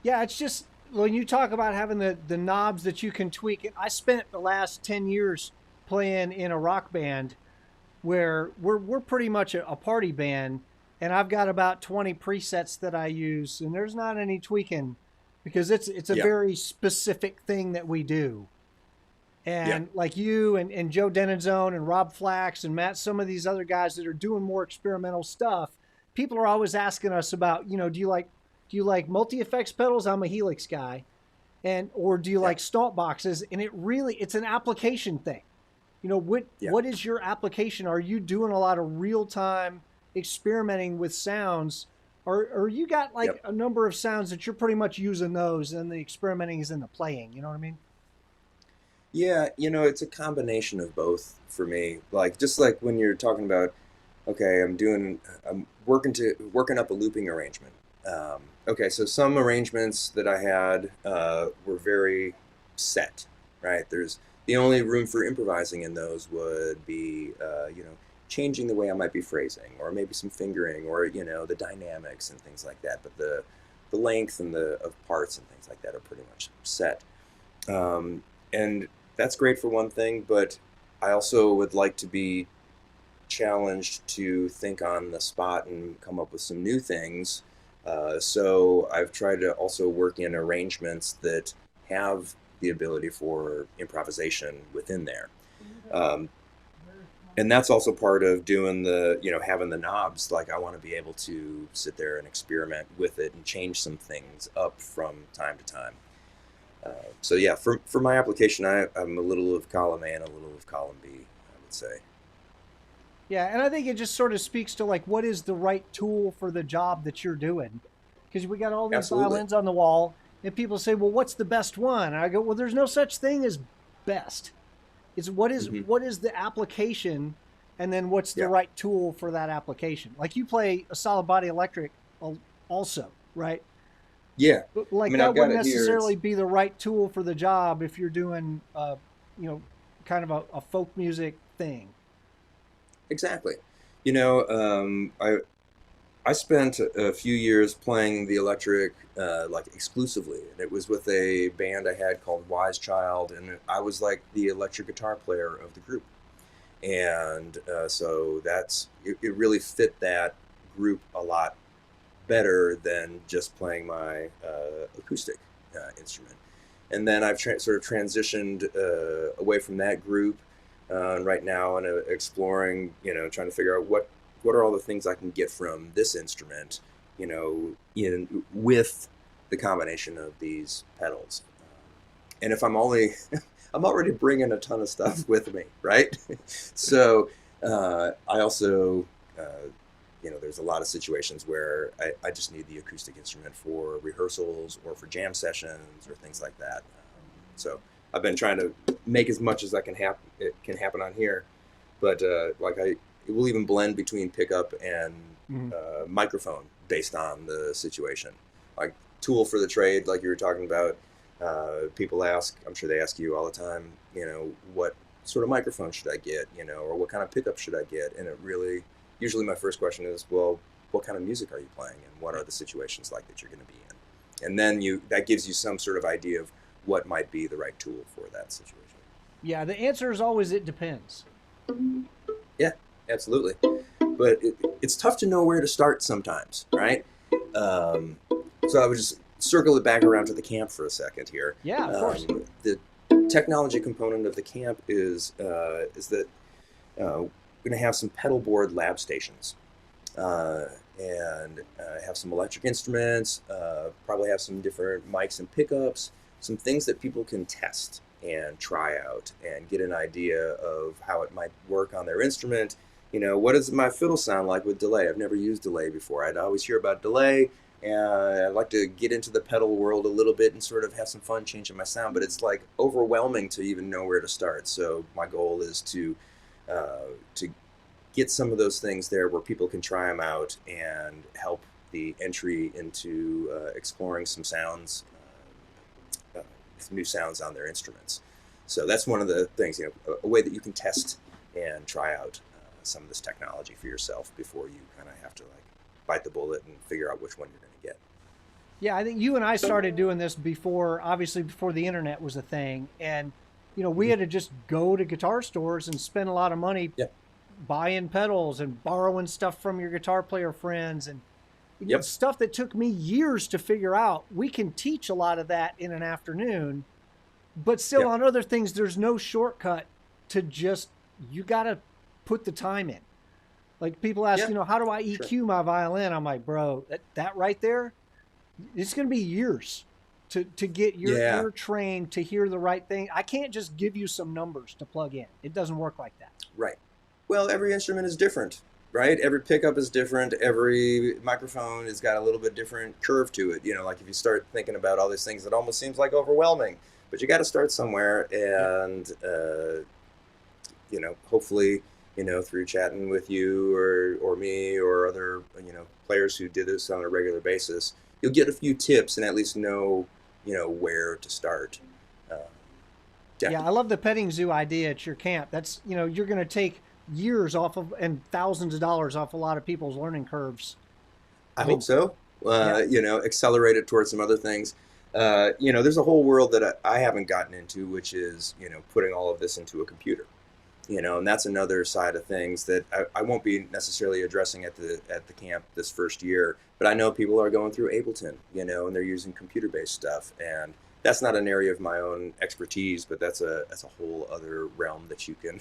Yeah, it's just when you talk about having the knobs that you can tweak. I spent the last 10 years playing in a rock band where we're pretty much a party band, and I've got about 20 presets that I use, and there's not any tweaking because it's a Yeah. very specific thing that we do. Yeah. And like you and Joe Denenzone and Rob Flax and Matt, some of these other guys that are doing more experimental stuff, people are always asking us about, do you like multi effects pedals? I'm a Helix guy, and or do you Yeah. like stomp boxes? And it's an application thing. What Yeah. what is your application? Are you doing a lot of real time experimenting with sounds, or you got like Yep. a number of sounds that you're pretty much using those, and the experimenting is in the playing? You know what I mean? Yeah, it's a combination of both for me. Like just like when you're talking about, okay, I'm working up a looping arrangement. Okay, so some arrangements that I had were very set, right? There's the only room for improvising in those would be, changing the way I might be phrasing, or maybe some fingering, or the dynamics and things like that. But the length and the of parts and things like that are pretty much set. And that's great for one thing, but I also would like to be challenged to think on the spot and come up with some new things. So I've tried to also work in arrangements that have the ability for improvisation within there. Um, and that's also part of doing having the knobs. Like I want to be able to sit there and experiment with it and change some things up from time to time. So yeah, for my application, I'm a little of column A and a little of column B, I would say. Yeah, and I think it just sort of speaks to like what is the right tool for the job that you're doing. Because we got all these Absolutely. violins on the wall, and people say, "Well, what's the best one?" And I go, "Well, there's no such thing as best. It's what is Hmm. what is the application, and then what's the Yeah. right tool for that application." Like you play a solid body electric also, right? Yeah. But I like mean, that I've got wouldn't it here. necessarily be the right tool for the job if you're doing, you know, kind of a folk music thing. Exactly. I spent a few years playing the electric like exclusively, and it was with a band I had called Wise Child, and I was like the electric guitar player of the group, and so it really fit that group a lot better than just playing my acoustic instrument. And then I've sort of transitioned away from that group, and right now and exploring, trying to figure out what are all the things I can get from this instrument, in with the combination of these pedals. And if I'm only, I'm already bringing a ton of stuff with me, right? So I also, there's a lot of situations where I just need the acoustic instrument for rehearsals or for jam sessions or things like that. So I've been trying to make as much as it can happen on here, but it will even blend between pickup and Mhm. microphone based on the situation. Like tool for the trade, like you were talking about. People ask, I'm sure they ask you all the time, what sort of microphone should I get, or what kind of pickup should I get? And usually my first question is, well, what kind of music are you playing, and what are the situations like that you're going to be in? And then that gives you some sort of idea of what might be the right tool for that situation. Yeah, the answer is always it depends. Yeah, absolutely. but it's tough to know where to start sometimes, right? So I would just circle it back around to the camp for a second here. Yeah, of course. The technology component of the camp is that we're going to have some pedal board lab stations, and have some electric instruments, probably have some different mics and pickups, some things that people can test and try out and get an idea of how it might work on their instrument. You know, what does my fiddle sound like with delay? I've never used delay before. I'd always hear about delay, and I'd like to get into the pedal world a little bit and sort of have some fun changing my sound, but it's like overwhelming to even know where to start. So my goal is to get some of those things there where people can try them out and help the entry into exploring some sounds, some new sounds on their instruments. So that's one of the things, you know, a way that you can test and try out some of this technology for yourself before you kind of have to like bite the bullet and figure out which one you're going to get. Yeah, I think you and I started doing this before, obviously before the internet was a thing. And, you know, we had to just go to guitar stores and spend a lot of money buying pedals and borrowing stuff from your guitar player friends and stuff that took me years to figure out. We can teach a lot of that in an afternoon, but still on other things, there's no shortcut to just, you got to put the time in. Like people ask, you know, how do I EQ my violin? I'm like, bro, that right there, it's going to be years to get your ear trained to hear the right thing. I can't just give you some numbers to plug in. It doesn't work like that. Right. Well, every instrument is different, right? Every pickup is different. Every microphone has got a little bit different curve to it. You know, like if you start thinking about all these things, it almost seems like overwhelming. But you got to start somewhere, and you know, hopefully, you know, through chatting with you or me or other, you know, players who did this on a regular basis, you'll get a few tips and at least know, you know, where to start. Yeah, I love the petting zoo idea at your camp. That's, you know, you're going to take years off of and thousands of dollars off a lot of people's learning curves. I hope so. You know, accelerate it towards some other things. You know, there's a whole world that I haven't gotten into, which is, you know, putting all of this into a computer. You know, and that's another side of things that I won't be necessarily addressing at the camp this first year. But I know people are going through Ableton, you know, and they're using computer-based stuff, and that's not an area of my own expertise, but that's a whole other realm that you can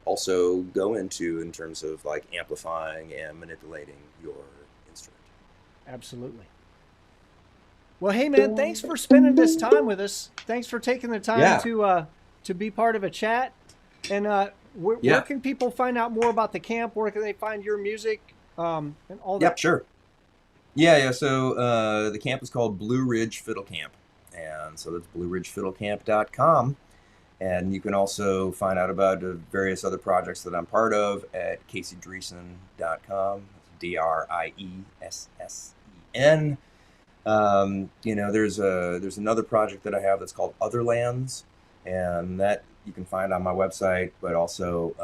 also go into in terms of like amplifying and manipulating your instrument. Absolutely. Well, hey man, thanks for spending this time with us. Thanks for taking the time to be part of a chat. And where can people find out more about the camp? Where can they find your music and all that? Yep, sure. Yeah. So the camp is called Blue Ridge Fiddle Camp, and so that's blueridgefiddlecamp.com. And you can also find out about various other projects that I'm part of at caseydriessen.com. Driessen. You know, there's another project that I have that's called Otherlands, and that you can find on my website, but also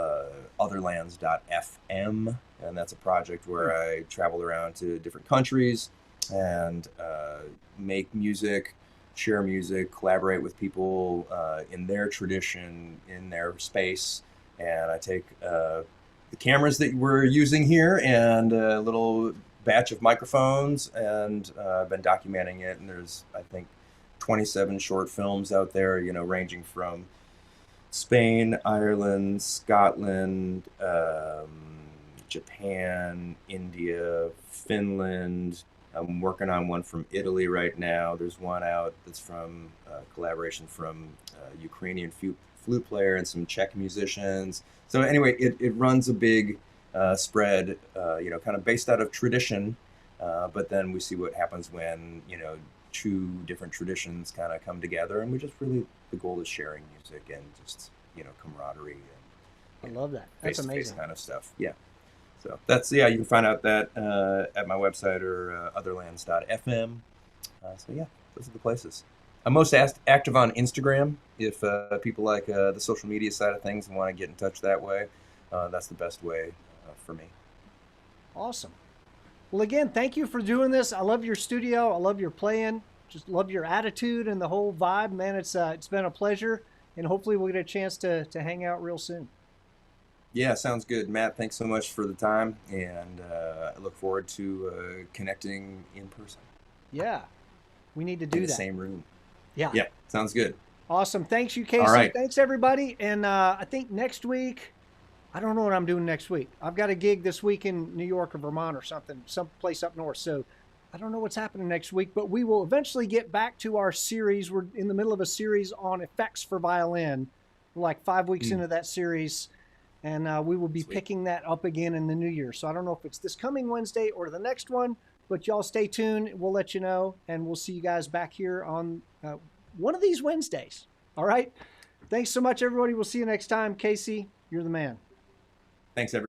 otherlands.fm, and that's a project where I travel around to different countries and make music, share music, collaborate with people in their tradition, in their space, and I take the cameras that we're using here and a little batch of microphones, and I've been documenting it, and there's, I think, 27 short films out there, you know, ranging from Spain, Ireland, Scotland, Japan, India, Finland. I'm working on one from Italy right now. There's one out that's from collaboration from Ukrainian flute player and some Czech musicians. So anyway, it runs a big spread, you know, kind of based out of tradition, but then we see what happens when, you know, two different traditions kind of come together, and we just really, the goal is sharing music and just, you know, camaraderie and I love that. That's amazing kind of stuff. Yeah. So that's, you can find out that at my website or otherlands.fm. So yeah, those are the places. I'm most active on Instagram. If people like the social media side of things and want to get in touch that way, that's the best way for me. Awesome. Well, again, thank you for doing this. I love your studio. I love your playing. Just love your attitude and the whole vibe, man. It's been a pleasure, and hopefully we'll get a chance to hang out real soon. Yeah, sounds good, Matt. Thanks so much for the time, and I look forward to connecting in person Yeah, we need to in do the that. same room. Yeah. Yeah, sounds good. Awesome. Thanks you, All Casey. right. Thanks everybody. And I think next week, I don't know what I'm doing next week. I've got a gig this week in New York or Vermont or something, someplace up north. So I don't know what's happening next week, but we will eventually get back to our series. We're in the middle of a series on effects for violin. We're like 5 weeks Mm, into that series, and we will be sweet. picking that up again in the new year. So I don't know if it's this coming Wednesday or the next one, but y'all stay tuned. We'll let you know, and we'll see you guys back here on one of these Wednesdays. All right. Thanks so much, everybody. We'll see you next time. Casey, you're the man. Thanks, everybody.